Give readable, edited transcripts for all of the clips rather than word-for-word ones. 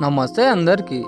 నమస్తే అందరికి.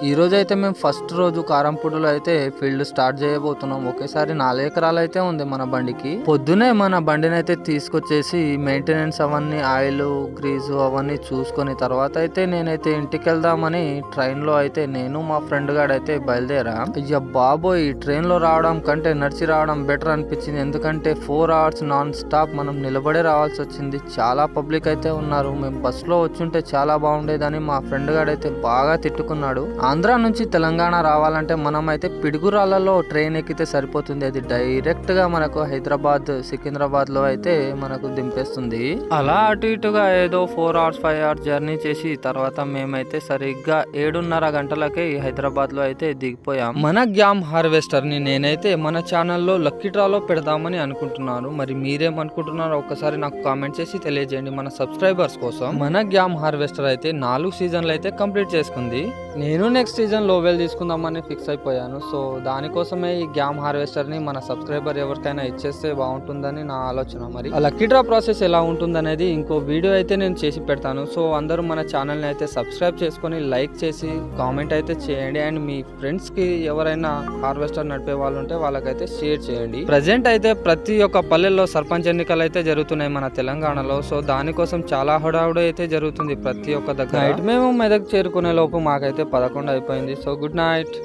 ఈరోజు అయితే మేము ఫస్ట్ రోజు కారంపూడిలో అయితే ఫీల్డ్ స్టార్ట్ చేయబోతున్నాం. ఒకేసారి 4 ఎకరాలు అయితే ఉంది మన బండికి. పొద్దునే మన బండిని అయితే తీసుకొచ్చేసి మెయింటెనెన్స్ అవన్నీ ఆయిల్ గ్రీజు అవన్నీ చూసుకొని తర్వాత అయితే నేనైతే ఇంటికి వెళ్దామని ట్రైన్ లో అయితే నేను మా ఫ్రెండ్ గాడు అయితే బయలుదేరా. అయ్యా బాబోయ్, ట్రైన్ లో రావడం కంటే నడిచి రావడం బెటర్ అనిపించింది. ఎందుకంటే 4 hours నాన్ స్టాప్ మనం నిలబడే రావాల్సి వచ్చింది. చాలా పబ్లిక్ అయితే ఉన్నారు. మేము బస్ లో వచ్చుంటే చాలా బాగుండేదని మా ఫ్రెండ్ గాడు అయితే బాగా తిట్టుకున్నాడు. ఆంధ్ర నుంచి తెలంగాణ రావాలంటే మనం అయితే పిడుగురాళ్లలో ట్రైన్ ఎక్కితే సరిపోతుంది. అది డైరెక్ట్ గా మనకు హైదరాబాద్ సికింద్రాబాద్ లో అయితే మనకు దింపేస్తుంది. అలా అటు ఇటుగా ఏదో 4 hours 5 hours జర్నీ చేసి తర్వాత మేమైతే సరిగ్గా 7:30 గంటలకి హైదరాబాద్ లో అయితే దిగిపోయాం. మన గ్యామ్ హార్వెస్టర్ ని నేనైతే మన ఛానల్లో లక్కీ డ్రాలో పెడదామని అనుకుంటున్నాను. మరి మీరేమనుకుంటున్నారో ఒక్కసారి నాకు కామెంట్ చేసి తెలియజేయండి మన సబ్స్క్రైబర్స్ కోసం. మన గ్యామ్ హార్వెస్టర్ అయితే 4 సీజన్లు అయితే కంప్లీట్ చేసుకుంది. నేను నెక్స్ట్ సీజన్ లోవెల్ తీసుకుందామని ఫిక్స్ అయిపోయాను. సో దానికోసమే ఈ గ్యామ్ హార్వెస్టర్ ని మన సబ్స్క్రైబర్ ఎవరికైనా ఇచ్చేస్తే బాగుంటుందని నా ఆలోచన. మరి ఆ లక్కీ డ్రా ప్రాసెస్ ఎలా ఉంటుందనేది ఇంకో వీడియో అయితే నేను చేసి పెడతాను. సో అందరూ మన ఛానల్ ని అయితే సబ్స్క్రైబ్ చేసుకొని లైక్ చేసి కామెంట్ అయితే చేయండి. అండ్ మీ ఫ్రెండ్స్ కి ఎవరైనా హార్వెస్టర్ నడిపే వాళ్ళు ఉంటే వాళ్ళకైతే షేర్ చేయండి. ప్రజెంట్ అయితే ప్రతి ఒక్క పల్లెల్లో సర్పంచ్ ఎన్నికలు అయితే జరుగుతున్నాయి మన తెలంగాణలో. సో దానికోసం చాలా హడావుడి అయితే జరుగుతుంది ప్రతి ఒక్క దగ్గర. నైట్ మేము మెదక్ చేరుకునే లోపు మాకైతే 11 అయిపోయింది. So good night.